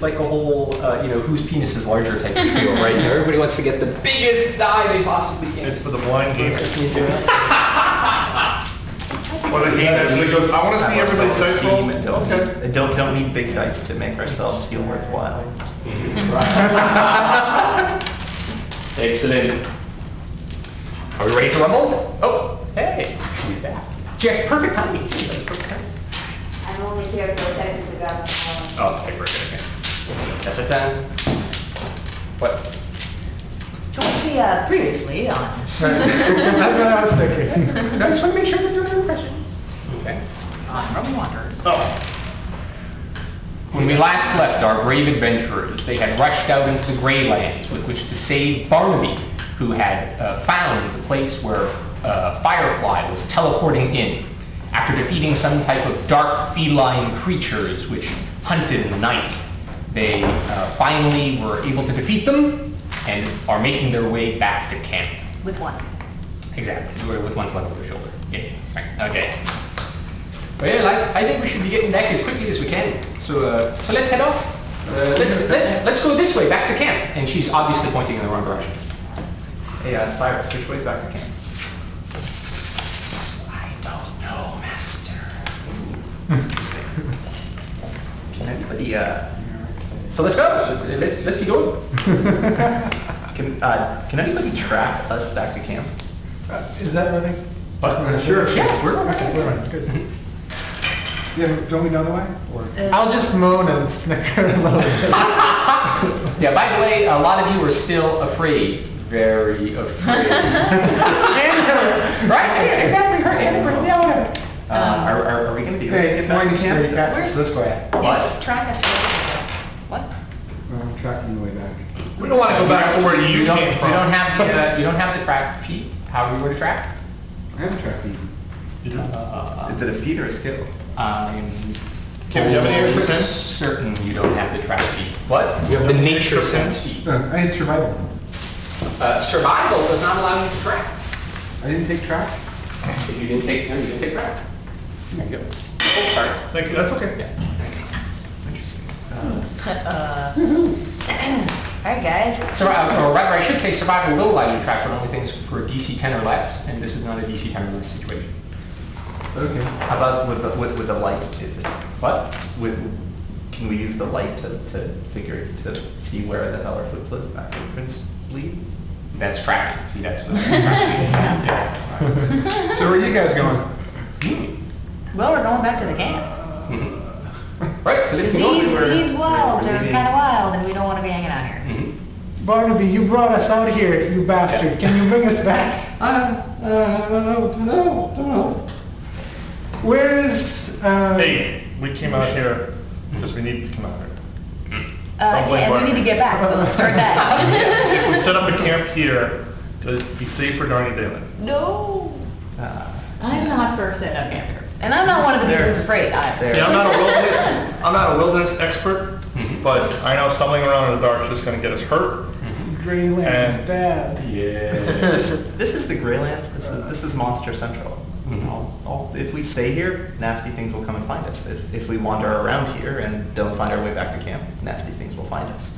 like a whole, whose penis is larger type of deal, right? Everybody wants to get the biggest die they possibly can. It's for the blind gamers. Or the game actually goes, I want to see everybody's dice rolls. Okay. Don't need big dice to make ourselves feel worthwhile. Excellent. Are we ready to rumble? Oh, hey, she's back. Just perfect timing. Perfect timing. I'm only here for a second to grab my phone. Oh, okay, we're good. Okay. Da-da-da. What? So previously on. That's what I was thinking. I just want to make sure that there are no questions. Okay. Roman Wanderers. Oh. When we last left our brave adventurers, they had rushed out into the Greylands with which to save Barnaby, who had found the place where Firefly was teleporting in after defeating some type of dark feline creatures which hunted in the night. They finally were able to defeat them and are making their way back to camp. With one. Exactly, with one slung over their shoulder. Yeah, right. Okay. Well, I think we should be getting back as quickly as we can. So let's head off. Let's go this way, back to camp. And she's obviously pointing in the wrong direction. Hey, Sirus, which way's back to camp? I don't know, Master. Interesting. Can anybody, So let's go. Let's be going. can anybody track us back to camp? Is that running? Sure. Yeah, we're Okay, we're running. Good. Yeah, don't we know the way? Or? I'll just moan and snicker a little bit. Yeah, by the way, a lot of you are still afraid. Very afraid. Right? Yeah, exactly. Her and her. Are we going to be able to Hey, get back to camp? It's this way. Yes, track us. What? I'm tracking the way back. We don't want to go back to where you came from. You don't have the track feet. How do we were to track? I haven't tracked even. Is it a feat or a skill? I'm Can we have any extra pins? certain you don't have the track feet. What? You have the nature sense feet. I had survival. Survival does not allow you to track. I didn't take track. If you didn't take track. There you go. Oh, sorry. Thank you, that's okay. Yeah. Interesting. Alright guys. So, or rather, I should say survival will allow you to track, but only things for DC 10 or less, and this is not a DC 10 or less situation. Okay. How about with the light? Is it What? can we use the light to see where the hell our footprints lead? That's tracking. See, that's what tracking is. Yeah. So where are you guys going? Well, we're going back to the camp. Right. So let's go. These wilds are kind of wild, and we don't want to be hanging out here. Barnaby, you brought us out here, you bastard. Yeah. Can you bring us back? No. Where's Hey, we came out here because we needed to come out here. Yeah, and we need to get back, so let's start that. If we set up a camp here, to be safe for Darny Daly. No. I'm not for setting up camp here. And I'm not one of the people who's afraid either. See, I'm not a wilderness expert, but I know stumbling around in the dark is just going to get us hurt. Greylands And- bad? Yeah. This is the Greylands. This is Monster Central. If we stay here, nasty things will come and find us. If we wander around here and don't find our way back to camp, nasty things will find us.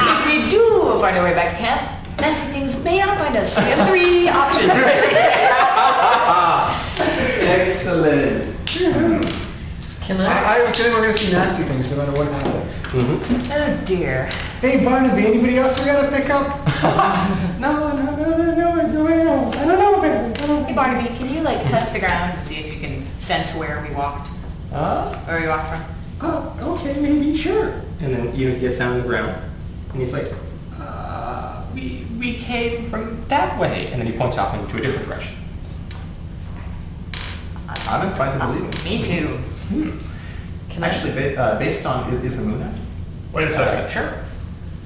If we do find our way back to camp, nasty things may not find us. We have 3 options. Excellent. I have a feeling we're going to see nasty things no matter what happens. Oh dear. Hey Barnaby, anybody else we got to pick up? No. I don't know. Hey Barnaby, can you touch the ground and see if you can sense where we walked? Where we walked from? Okay, maybe, sure. And then he gets down on the ground, and he's like, we came from that way. And then he points off into a different direction. I'm inclined to believe it. Me too. Actually, based on is the moon out? Wait a second. Sure.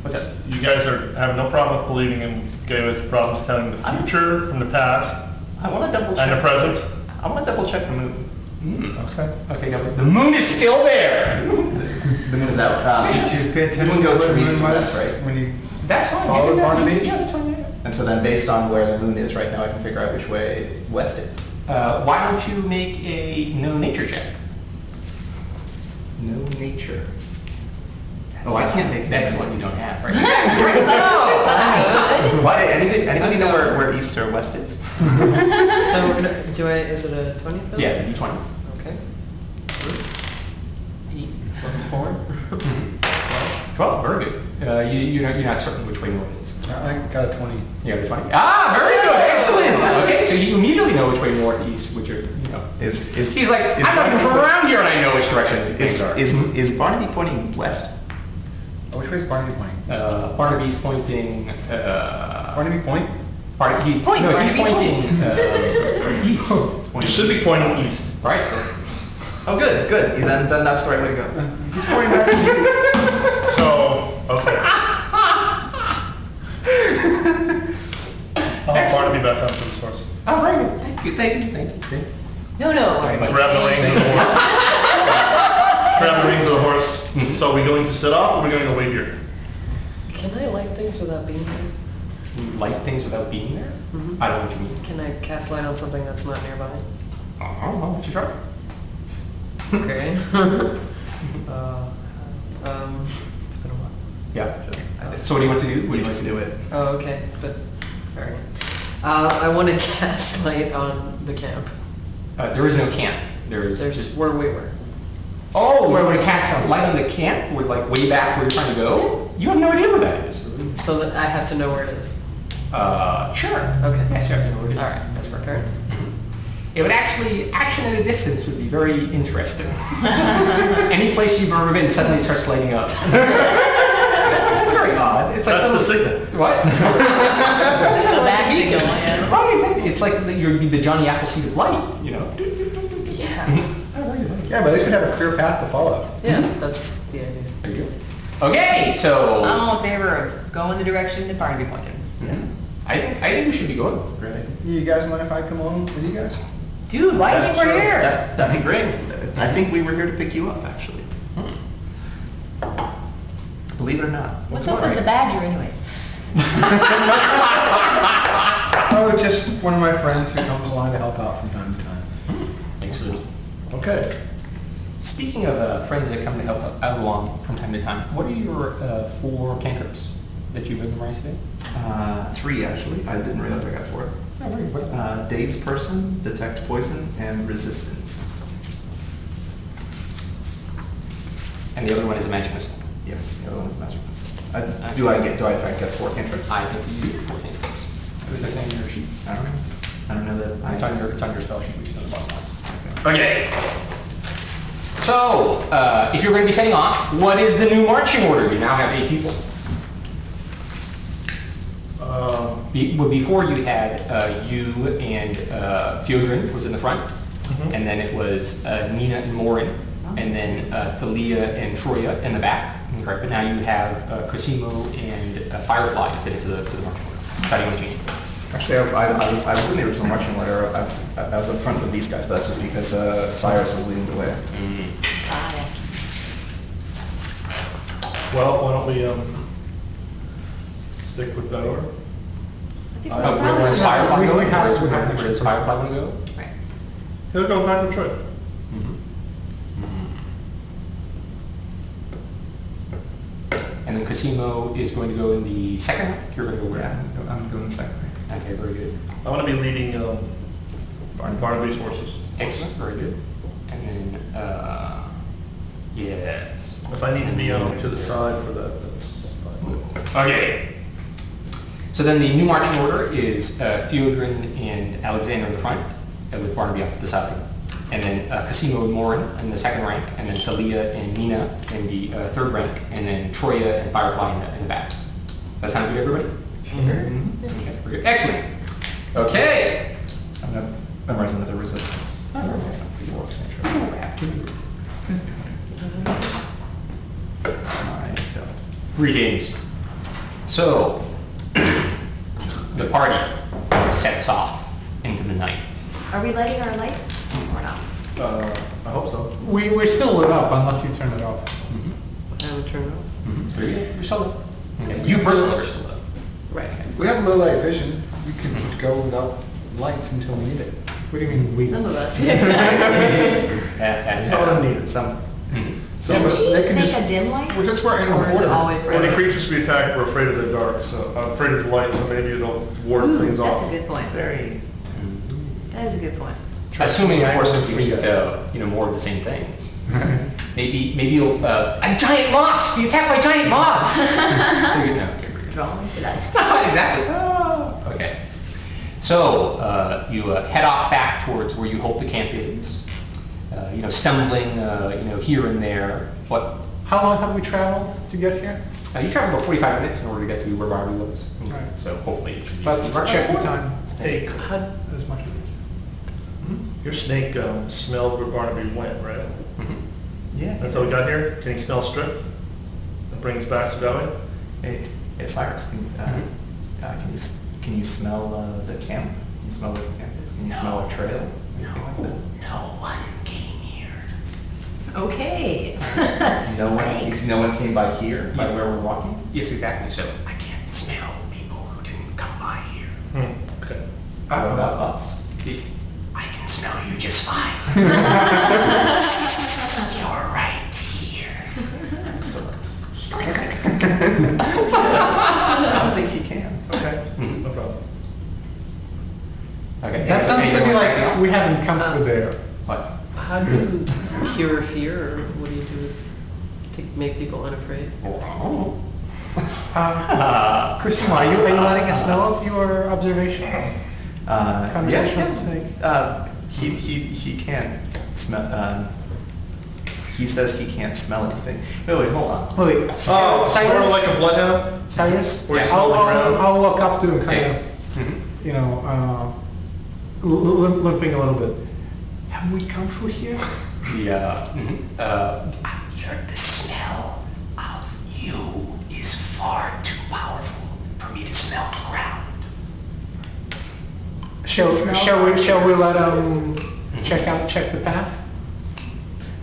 What's up? You guys are having no problem with believing in guys' problems telling the future from the past I want to double check. and the present. I want to double check the moon. Okay. Okay, now the moon is still there. The moon is out. Did you pay The attention moon to goes where from the east moon to west, was right? when you That's fine. followed Barnaby? Yeah, that's fine. Yeah. And so then based on where the moon is right now, I can figure out which way west is. Why don't you make a no nature check? No nature. Oh, I can't make That's what you don't have, right? Why? Anybody know where east or west is? So, is it a 20 fill? Yeah, it's a D20. Okay. 8 plus 4. 12, very good. You're not certain which way north is. I got a 20. You have the 20? Ah, very good, excellent. Okay, so you immediately know which way northeast, which are, He's like, I'm not even from around here and I know which direction things are. Is Barnaby pointing west? Oh, which way is Barnaby pointing? Barnaby's pointing, Barnaby Point? he's Barnaby, pointing east. It should be pointing east. Right. Oh, good. Then that's the right way to go. He's pointing back to you. So, okay. I'll have Barnaby back up to the source. Oh, very good. Thank you. No. Grab the reins of the horse. Grab the reins of the horse. So are we going to sit off or are we going to wait here? Can I light things without being there? You light things without being there? Mhm. I don't know what you mean. Can I cast light on something that's not nearby? I don't know, what you try? Okay. It's been a while. Yeah. So what do you want to do? What do you want to do? Oh, okay, but, alright. I want to cast light on the camp. There is no camp. There's where we were. Oh, where would cast some light on the camp? Would like way back where you're trying to go? You have no idea where that is. So that I have to know where it is. Sure. Okay. Yes, you have to know where it is. Alright, that's perfect. It would actually, action at a distance would be very interesting. Any place you've ever been suddenly starts lighting up. That's very odd. It's like That's the signal. What? The back signal, yeah. Right, exactly. It's like you're the Johnny Appleseed of light, Yeah. Yeah, but at least we have a clear path to follow. Yeah, that's the idea. There you go. Okay, so I'm all in favor of going the direction that Barnaby pointed. I think we should be going. Right. You guys mind if I come along with you guys? Dude, why do you think we're here? That'd be great. I think we were here to pick you up, actually. Believe it or not. What's up with the badger anyway? Oh, it's just one of my friends who comes along to help out from time to time. Excellent. Okay. Speaking of friends that come to help out along from time to time, what are your 4 cantrips that you've memorized today? 3, actually. I didn't realize I got 4. Oh, very good. Daze Person, Detect Poison, and Resistance. And the other one is a magic missile. Yes, the other one's Magic Missile. Do I in fact get 4 cantrips? I think you do 4 cantrips. It was in your sheet. I don't know that. It's on your spell sheet, which is on the bottom line. Okay. So, if you're going to be setting off, what is the new marching order? You now have 8 people. Before you had you and Theodrin was in the front, and then it was Nina and Morin, and then Thalia and Troya in the back. Correct. But now you have Cosimo and Firefly to fit into the marching order. So how do you want to change it? Actually, I was in the original marching order. I was up front with these guys, but that's just because Sirus was leading the way. Ah, yes. Well, why don't we stick with that order? I think Where does Firefly go? we have- Where does Firefly want to go? Right. He'll go back to Troy. And then Cosimo is going to go in the second rank. You're going to go where? Yeah, I'm going second. Okay, very good. I want to be leading Barnaby's horses. Excellent, very good. And then, yes. If I need to be to the side for that, that's fine. Okay. So then the new marching order is Theodrin and Alexander in the front, with Barnaby off to the side. And then Cosimo and Morin in the second rank, and then Thalia and Nina in the third rank, and then Troya and Firefly in the back. Does that sound good, everybody? Okay, very good. Excellent. Okay. I'm going to memorize another Resistance. Greetings. So, the party sets off into the night. Are we lighting our light or not? I hope so. We're still lit up unless you turn it off. I would turn it off. Very good. You're still lit. Okay. You personally are still lit. Right. We have low light vision. We can go without light until we need it. What do you mean? We Some of us. Exactly. Some of them need it. Some Yeah, but they Machines can make just- a dim light? Well, that's where I'm Or is it always Any bright? creatures we attack, we're afraid of the dark, so afraid of the light, so maybe it'll ward Ooh, things that's off. a good point. Very. That is a good point. Assuming, of course, if we eat, more of the same things. Maybe you'll, giant moths! Be attacked by giant moths! No, okay, pretty good. Drawing for that. Exactly. Oh, okay. So, you head off back towards where you hope the camp is. Stumbling, here and there. What? How long have we traveled to get here? You traveled about 45 minutes in order to get to where Barnaby was. Right. So hopefully it should be. Let's check the time. Hey, As much as your snake smelled where Barnaby went, right? Yeah. That's how we got here? Can he smell strict? And bring us back to Valley? Hey, Cyrus, can you smell the camp? Can you smell where the camp is? Can you smell a trail? Anything like that? No one came here. Okay. No one came by here, by where we're walking? Yes, exactly. So I can't smell people who didn't come by here. Okay. What about us? I can smell you just fine. You're right here. Excellent. I don't think he can. Okay, no problem. Okay. That sounds to me like we haven't come through there. What? How do you cure fear, or what do you do to make people unafraid? Christina, are you letting us know of your observation? Conversation with the snake? He can't smell. He says he can't smell anything. Wait, hold on. Wait, Oh, sort of like a bloodhound? Cyrus? Or smell the ground? I'll walk up to him, kind of, limping a little bit. Have we come through here? The smell of you is far too powerful for me to smell the ground. Shall we let him check the path?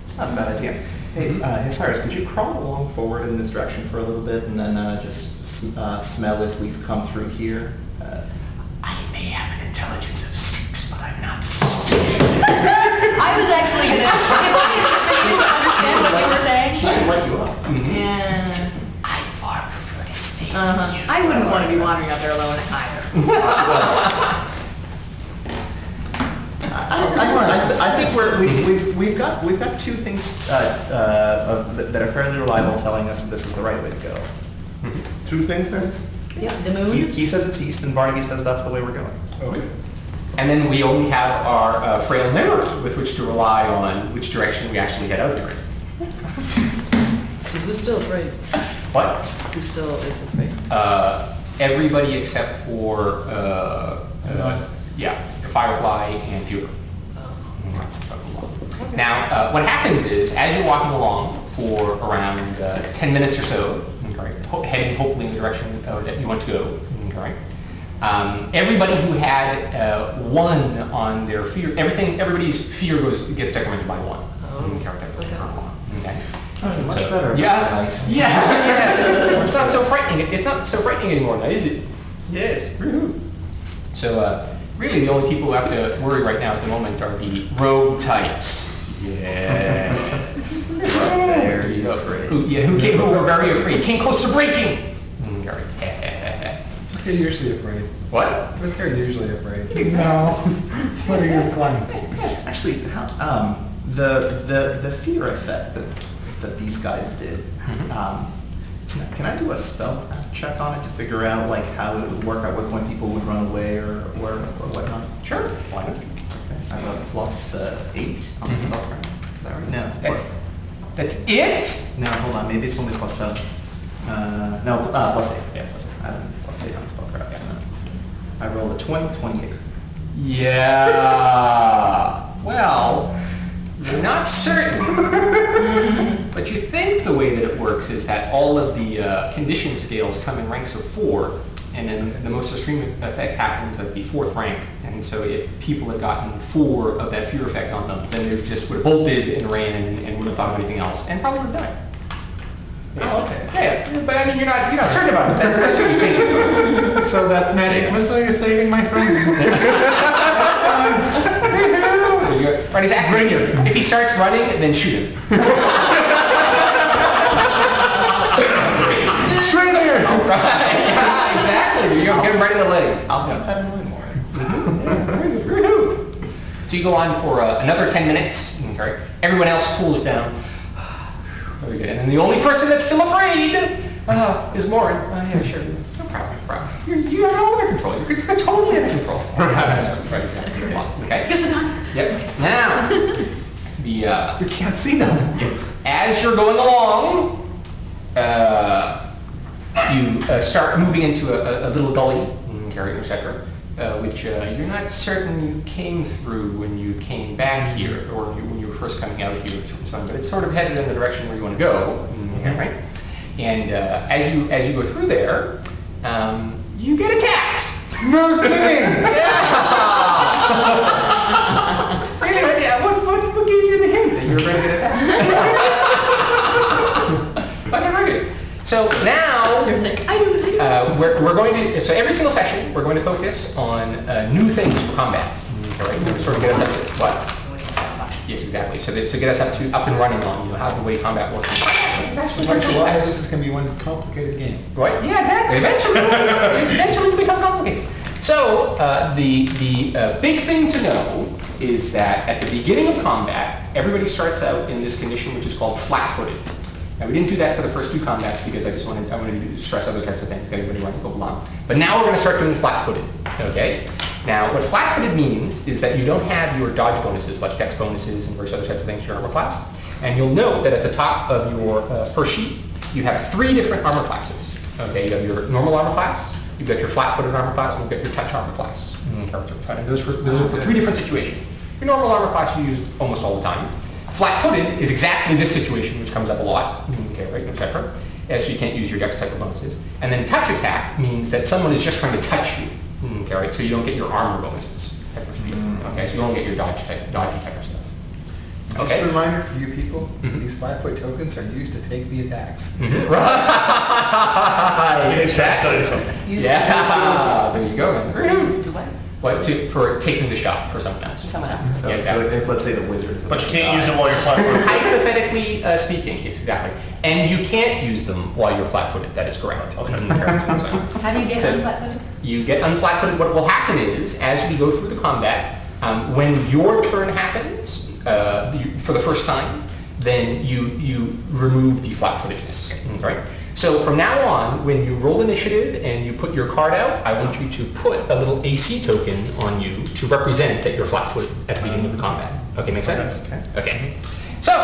It's not a bad idea. Hey, Cyrus, could you crawl along forward in this direction for a little bit and then just smell if we've come through here? I may have an intelligence of 6, but I'm not stupid. I was actually gonna, if I didn't understand what you were saying. She can light you up. Yeah. I'd far prefer to stay with you. I wouldn't want to be wandering out there alone either. I think we've got two things that are fairly reliable telling us that this is the right way to go. Two things then? Yep, the moon. He says it's east, and Barnaby says that's the way we're going. Okay. And then we only have our frail memory with which to rely on which direction we actually head out there in. So who's still afraid? What? Who still is afraid? Everybody except for, Firefly and Pewter. Now, what happens is, as you're walking along for around 10 minutes or so, heading hopefully in the direction that you want to go, everybody who had 1 on their fear, everybody's fear gets decremented by 1. Oh, much better. It's not so frightening. It's not so frightening anymore now, is it? Yes. Woohoo. So, really, the only people who have to worry right now at the moment are the rogue types. Yes. Very afraid. Who were very afraid. Came close to breaking. They're usually afraid. What? They're usually afraid. No. What are you implying? Actually, the fear effect that these guys did. Can I do a spell check on it to figure out like how it would work out, when people would run away or whatnot? Sure. Why not? Okay. I have a plus 8 on the spell card. Is that right? No. That's it? No, hold on. Maybe it's only plus 7. No, plus 8. Yeah, plus 8. I have plus 8 on the spell card. I rolled a 20, 28. Yeah. Well, you're not certain. But you think the way that it works is that all of the condition scales come in ranks of 4, and then the most extreme effect happens at the 4th rank. And so if people had gotten 4 of that fear effect on them, then they just would have bolted and ran and wouldn't have thought of anything else, and probably would have died. Yeah. Oh, okay. Yeah, but I mean, you're not certain about it. That's what you think. So that magic missile you're saving, my friend? Right, exactly. If he starts running, then shoot him. I'll keep that in mind more. Very good. So you go on for another 10 minutes. Okay. Everyone else cools down. Very good. And then the only person that's still afraid is Morin. Yeah, sure. No problem. No problem. You have it all under control. You're totally under control. Right, exactly. Okay. Here's the gun. Yep. Now, You can't see them. as you're going along, you start moving into a little gully, etc., which you're not certain you came through when you came back here, or when you were first coming out here, but it's sort of headed in the direction where you want to go, right? And as you go through there, you get attacked. No kidding! Anyway, yeah, what gave you the hint that you were going to get attacked? Okay, very good. So now, You're like, I do. we're going to, so every single session, we're going to focus on new things for combat. All right, sort of get us up to, what? Yes, exactly. So to get us up and running on, how the way combat works. That's what Don't you realize this is going to be one complicated game? Right? Yeah, exactly. Eventually it'll become complicated. So the big thing to know is that at the beginning of combat, everybody starts out in this condition which is called flat-footed. Now we didn't do that for the first two combats because I wanted to stress other types of things, get everybody wanting to go along. But now we're going to start doing flat-footed. Okay? Now what flat-footed means is that you don't have your dodge bonuses like dex bonuses and various other types of things in your armor class. And you'll note that at the top of your first sheet, you have 3 different armor classes. Okay, you have your normal armor class, you've got your flat-footed armor class, and you've got your touch armor class. And those are for 3 different situations. Your normal armor class you use almost all the time. Flat-footed is exactly this situation, which comes up a lot, okay, right, etc. So you can't use your dex type of bonuses. And then touch attack means that someone is just trying to touch you, okay, right? So you don't get your armor bonuses type of speed. Okay, so you don't get your dodgy type of stuff. Just Okay. a reminder for you people, these 5-foot tokens are used to take the attacks. Right, Tell you something. Yeah, there you go. Used to what? For taking the shot for someone else. For someone else. So, Yeah, exactly. so if, let's say, the wizard is But you can't use them while you're flat-footed. Hypothetically speaking, yes, exactly. And you can't use them while you're flat-footed. That is correct. Okay. How do you get So- unflat-footed? You get unflat-footed. What will happen is, as we go through the combat, when your turn happens for the first time, then you remove the flat-footedness. Right? So from now on, when you roll initiative and you put your card out, I want you to put a little AC token on you to represent that you're flat-footed at the beginning of the combat. Okay, make sense? Okay. Okay. So,